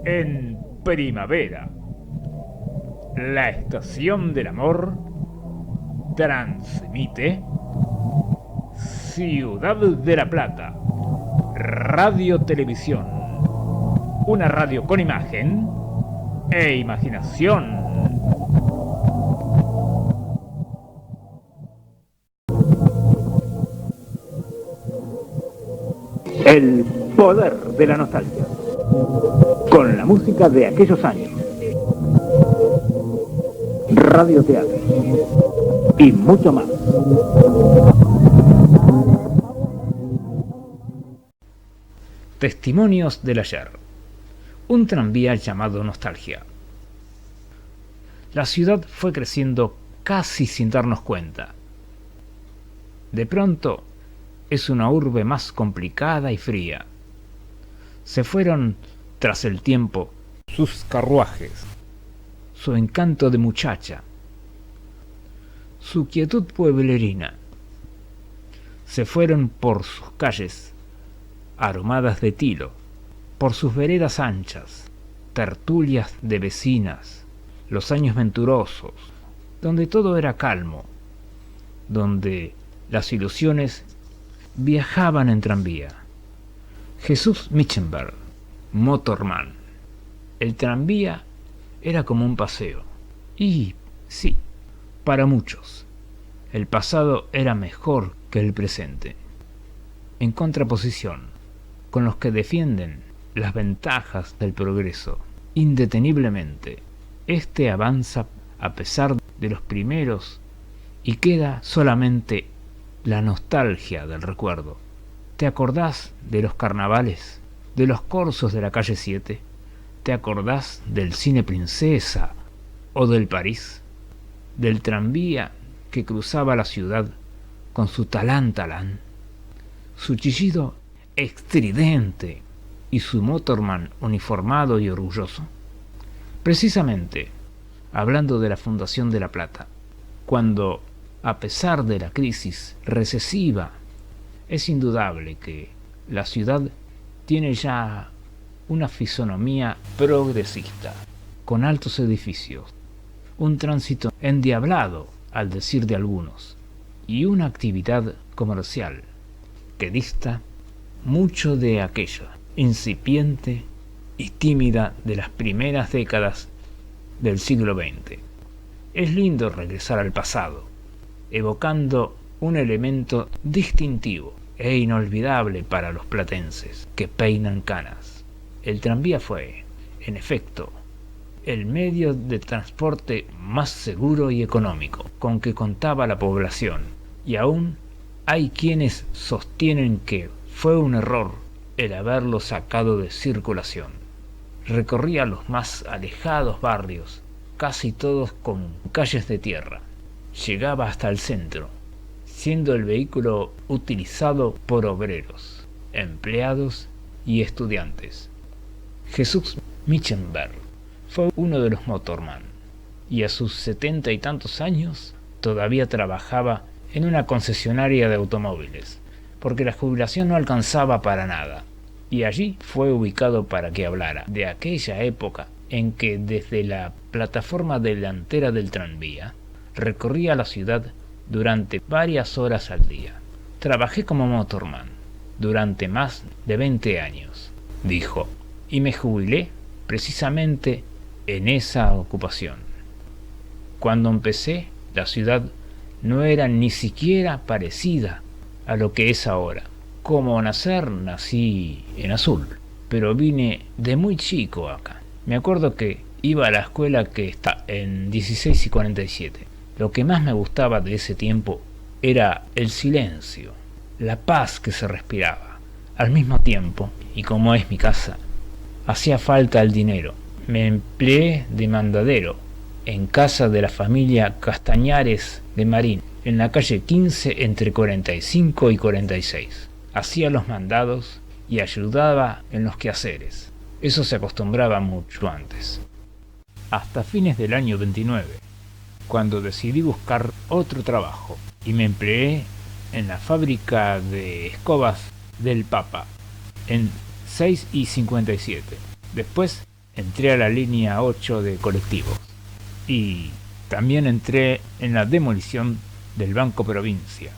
En primavera, la estación del amor transmite Ciudad de la Plata, Radio Televisión, una radio con imagen e imaginación. El poder de la nostalgia, con la música de aquellos años, radioteatro y mucho más. Testimonios del ayer. Un tranvía llamado Nostalgia. La ciudad fue creciendo casi sin darnos cuenta. De pronto, es una urbe más complicada y fría. Se fueron, tras el tiempo, sus carruajes, su encanto de muchacha, su quietud pueblerina. Se fueron por sus calles, aromadas de tilo, por sus veredas anchas, tertulias de vecinas, los años venturosos, donde todo era calmo, donde las ilusiones viajaban en tranvía. Jesús Michenberg, motorman. El tranvía era como un paseo. Y sí, para muchos, el pasado era mejor que el presente. En contraposición con los que defienden las ventajas del progreso, indeteniblemente, este avanza a pesar de los primeros y queda solamente la nostalgia del recuerdo. ¿Te acordás de los carnavales? ¿De los corsos de la calle 7? ¿Te acordás del cine Princesa o del París? ¿Del tranvía que cruzaba la ciudad con su talán-talán? Su chillido estridente y su motorman uniformado y orgulloso. Precisamente, hablando de la Fundación de La Plata, cuando, a pesar de la crisis recesiva, es indudable que la ciudad tiene ya una fisonomía progresista, con altos edificios, un tránsito endiablado, al decir de algunos, y una actividad comercial que dista mucho de aquella incipiente y tímida de las primeras décadas del siglo XX. Es lindo regresar al pasado, evocando un elemento distintivo e inolvidable para los platenses que peinan canas. El tranvía fue, en efecto, el medio de transporte más seguro y económico con que contaba la población, y aún hay quienes sostienen que fue un error el haberlo sacado de circulación. Recorría los más alejados barrios, casi todos con calles de tierra. Llegaba hasta el centro, siendo el vehículo utilizado por obreros, empleados y estudiantes. Jesús Michenberg fue uno de los motorman, y a sus 70 y tantos años todavía trabajaba en una concesionaria de automóviles, porque la jubilación no alcanzaba para nada, y allí fue ubicado para que hablara de aquella época en que desde la plataforma delantera del tranvía recorría la ciudad durante varias horas al día. Trabajé como motorman durante más de 20 años, dijo, y me jubilé precisamente en esa ocupación. Cuando empecé, la ciudad no era ni siquiera parecida a lo que es ahora. Como nacer, nací en Azul, pero vine de muy chico acá. Me acuerdo que iba a la escuela que está en 16 y 47. Lo que más me gustaba de ese tiempo era el silencio, la paz que se respiraba. Al mismo tiempo, y como es mi casa, hacía falta el dinero. Me empleé de mandadero en casa de la familia Castañares de Marín, en la calle 15 entre 45 y 46. Hacía los mandados y ayudaba en los quehaceres. Eso se acostumbraba mucho antes. Hasta fines del año 29, cuando decidí buscar otro trabajo y me empleé en la fábrica de escobas del Papa, en 6 y 57. Después entré a la línea 8 de colectivos y también entré en la demolición del Banco Provincia,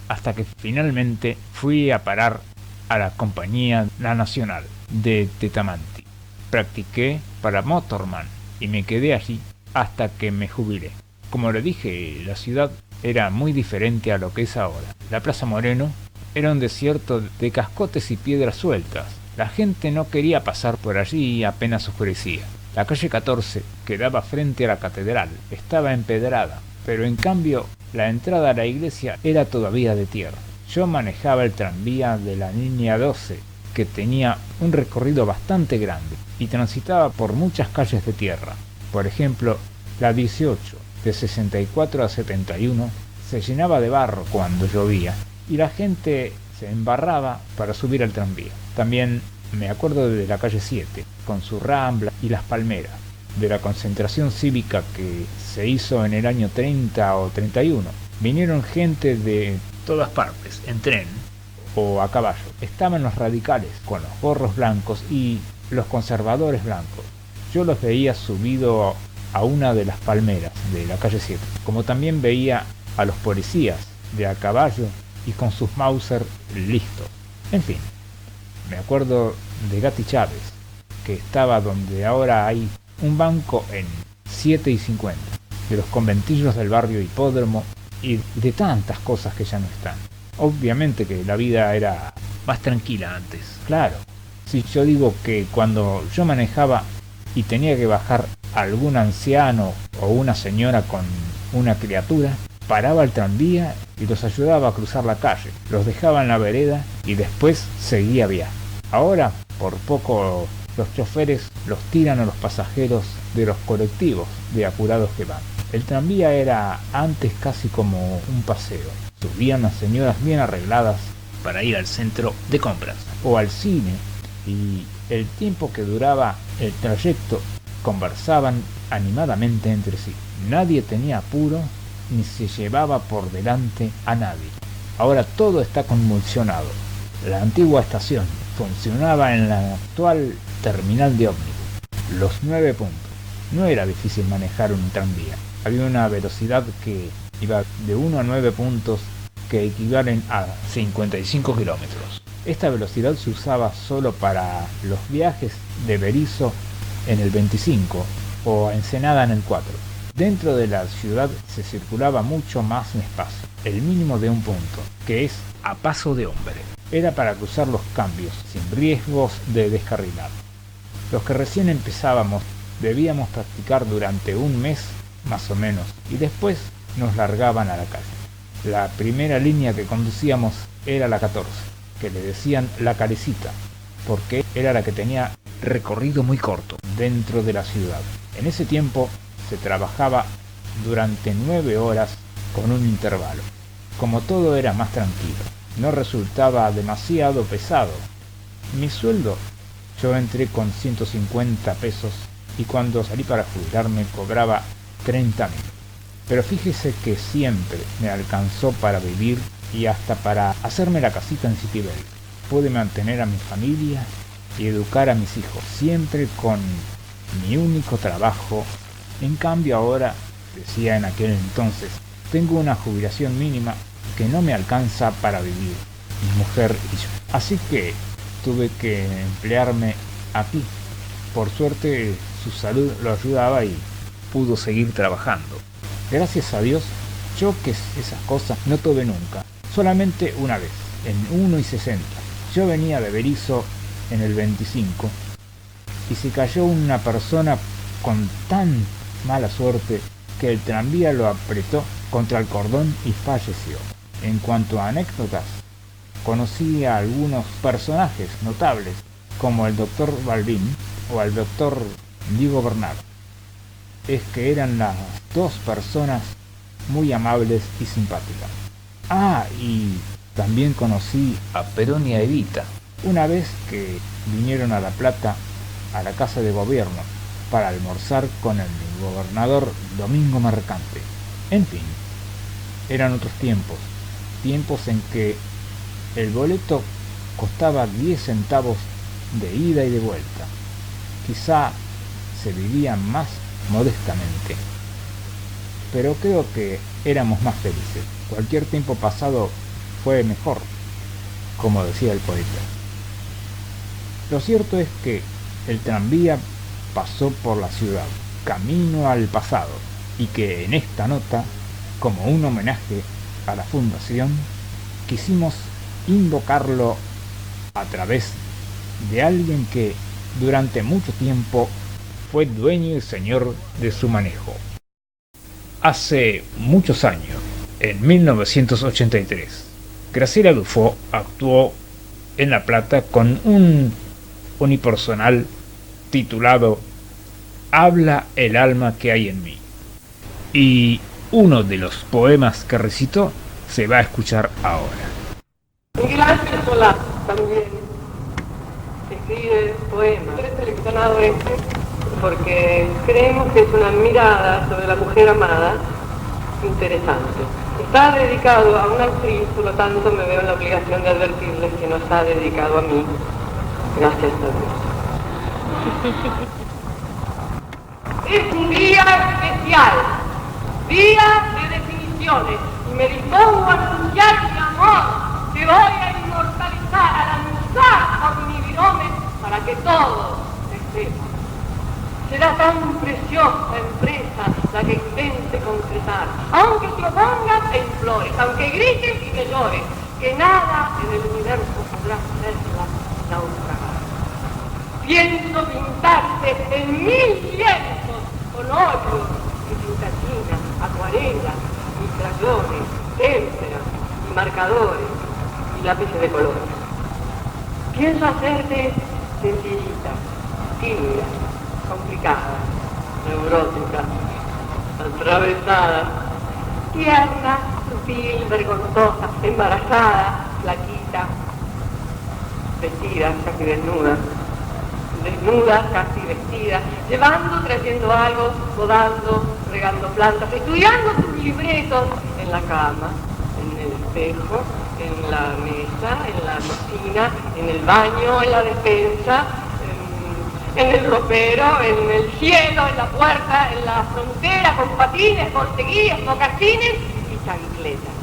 hasta que finalmente fui a parar a la compañía La Nacional de Tetamanti. Practiqué para Motorman y me quedé allí hasta que me jubilé. Como le dije, la ciudad era muy diferente a lo que es ahora. La Plaza Moreno era un desierto de cascotes y piedras sueltas. La gente no quería pasar por allí apenas oscurecía. La calle 14, que daba frente a la catedral, estaba empedrada, pero en cambio la entrada a la iglesia era todavía de tierra. Yo manejaba el tranvía de la línea 12, que tenía un recorrido bastante grande y transitaba por muchas calles de tierra. Por ejemplo, la 18, de 64 a 71, se llenaba de barro cuando llovía y la gente se embarraba para subir al tranvía. También me acuerdo de la calle 7, con su rambla y las palmeras, de la concentración cívica que se hizo en el año 30 o 31. Vinieron gente de todas partes, en tren o a caballo. Estaban los radicales con los gorros blancos y los conservadores blancos. Yo los veía subido a una de las palmeras de la calle 7, como también veía a los policías de a caballo y con sus Mauser listos. En fin, me acuerdo de Gatti Chávez, que estaba donde ahora hay un banco en 7 y 50, de los conventillos del barrio Hipódromo y de tantas cosas que ya no están. Obviamente que la vida era más tranquila antes. Claro, si yo digo que cuando yo manejaba y tenía que bajar algún anciano o una señora con una criatura, paraba el tranvía y los ayudaba a cruzar la calle, los dejaba en la vereda y después seguía viaje. Ahora, por poco, los choferes los tiran a los pasajeros de los colectivos de apurados que van. El tranvía era antes casi como un paseo. Subían las señoras bien arregladas para ir al centro de compras o al cine, y el tiempo que duraba el trayecto conversaban animadamente entre sí. Nadie tenía apuro ni se llevaba por delante a nadie. Ahora todo está convulsionado. La antigua estación funcionaba en la actual terminal de ómnibus. Los 9 puntos. No era difícil manejar un tranvía. Había una velocidad que iba de 1 a 9 puntos, que equivalen a 55 kilómetros. Esta velocidad se usaba solo para los viajes de Berisso en el 25 o a Ensenada en el 4. Dentro de la ciudad se circulaba mucho más despacio, el mínimo de un punto, que es a paso de hombre. Era para cruzar los cambios sin riesgos de descarrilar. Los que recién empezábamos debíamos practicar durante un mes más o menos y después nos largaban a la calle. La primera línea que conducíamos era la 14, que le decían la Carecita, porque era la que tenía recorrido muy corto dentro de la ciudad. En ese tiempo se trabajaba durante 9 horas con un intervalo. Como todo era más tranquilo, no resultaba demasiado pesado. Mi sueldo, yo entré con 150 pesos y cuando salí para jubilarme cobraba 30.000. Pero fíjese que siempre me alcanzó para vivir y hasta para hacerme la casita en Citibel. Pude mantener a mi familia y educar a mis hijos, siempre con mi único trabajo. En cambio ahora, decía en aquel entonces, tengo una jubilación mínima que no me alcanza para vivir, mi mujer y yo. Así que tuve que emplearme aquí. Por suerte su salud lo ayudaba y pudo seguir trabajando. Gracias a Dios, choques, esas cosas, no tuve nunca. Solamente una vez, en 1 y 60. Yo venía de Berisso en el 25 y se cayó una persona con tan mala suerte que el tranvía lo apretó contra el cordón y falleció. En cuanto a anécdotas, conocí a algunos personajes notables como el doctor Balbín o al doctor Diego Bernardo. Es que eran las dos personas muy amables y simpáticas. Y también conocí a Perón y a Evita, una vez que vinieron a La Plata, a la Casa de Gobierno, para almorzar con el gobernador Domingo Mercante. En fin, eran otros tiempos en que el boleto costaba 10 centavos de ida y de vuelta. quizá se vivía más modestamente, pero creo que éramos más felices. Cualquier tiempo pasado fue mejor, como decía el poeta. Lo cierto es que el tranvía pasó por la ciudad, camino al pasado, y que en esta nota, como un homenaje a la fundación, quisimos invocarlo a través de alguien que durante mucho tiempo fue dueño y señor de su manejo. Hace muchos años, en 1983, Graciela Dufo actuó en La Plata con un unipersonal titulado Habla el alma que hay en mí. Y uno de los poemas que recitó se va a escuchar ahora. Miguel Ángel Solá también escribe poemas. He seleccionado este porque creemos que es una mirada sobre la mujer amada interesante. Está dedicado a una actriz, por lo tanto me veo en la obligación de advertirles que no está dedicado a mí. Gracias a Dios. Es un día especial, día de definiciones, y me dispongo a anunciar mi amor, que voy a inmortalizar, a lanzar por mi virome para que todos se sepan. Será tan preciosa empresa la que intente concretar, aunque se opongan e implores, aunque griten y que lloren, que nada en el universo podrá hacerla naufragar. Pienso pintarse en 1000 lienzos con óleos y pintatina, acuarela y crayones, témperas y marcadores y lápices de colores. Pienso hacerte sencillita, tímida, complicada, neurótica, atravesada, tierna, sutil, vergonzosa, embarazada, flaquita, vestida, casi desnuda, casi vestida, llevando, trayendo algo, podando, regando plantas, estudiando sus libretos en la cama, en el espejo, en la mesa, en la cocina, en el baño, en la despensa, en el ropero, en el cielo, en la puerta, en la frontera, con patines, borceguíes, mocasines y chancletas.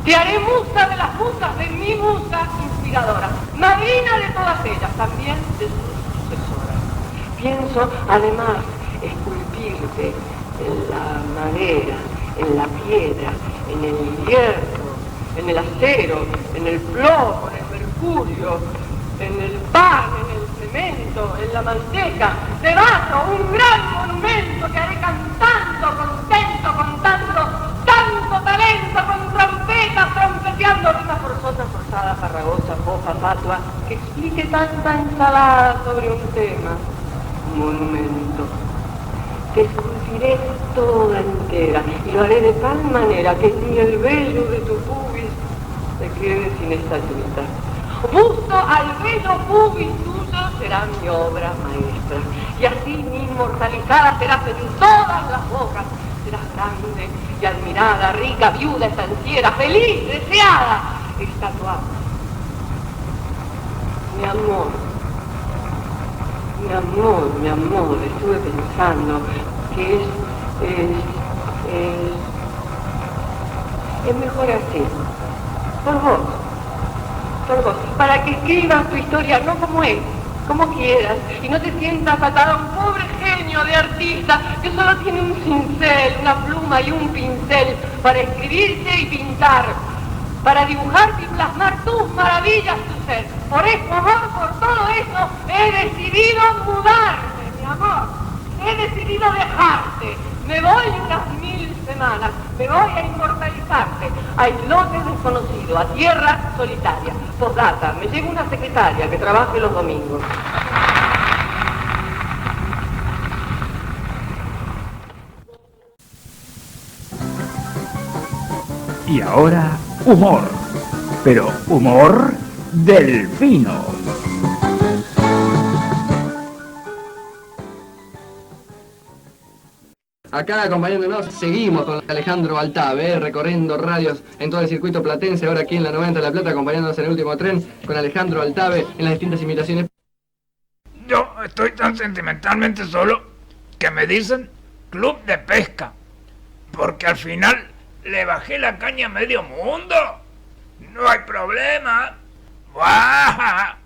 Te haré musa de las musas de mi musa inspiradora, madrina de todas ellas, también de sus sucesoras. Pienso, además, esculpirte en la madera, en la piedra, en el hierro, en el acero, en el plomo, en el mercurio, en el pan, en el cemento, en la manteca. Debajo un gran monumento que haré cantando, contento, contando tanto talento, con trompetas, trompeteando rimas forzosas, forzada, farragosa, fofa, fatua, que explique tanta ensalada sobre un tema. Un monumento. Te esculpiré toda entera y lo haré de tal manera que ni el vello de tu pubis se quede sin estatura. Busto al bello pubis tuyo será mi obra maestra, y así mi inmortalizada serás en todas las bocas. Serás grande y admirada, rica, viuda, estanciera, feliz, deseada, estatuada. Mi amor, estuve pensando que es mejor así, por vos, para que escribas tu historia, no como es, como quieras, y no te sientas atada a un pobre genio de artista que solo tiene un cincel, una pluma y un pincel para escribirse y pintar, para dibujarte y plasmar tus maravillas, tu ser. Por eso, amor, por todo eso, he decidido mudarme, mi amor. He decidido dejarte. Me voy unas 1000 semanas. Me voy a inmortalizarte. A islotes desconocidos, a tierra solitaria. Postdata, me llevo una secretaria que trabaje los domingos. Y ahora, humor. Pero humor delfino. Acá acompañándonos, seguimos con Alejandro Altave, recorriendo radios en todo el circuito platense, ahora aquí en la 90 de La Plata, acompañándonos en el último tren con Alejandro Altave en las distintas imitaciones. Yo estoy tan sentimentalmente solo que me dicen club de pesca, porque al final le bajé la caña a medio mundo. No hay problema. ¡Buah!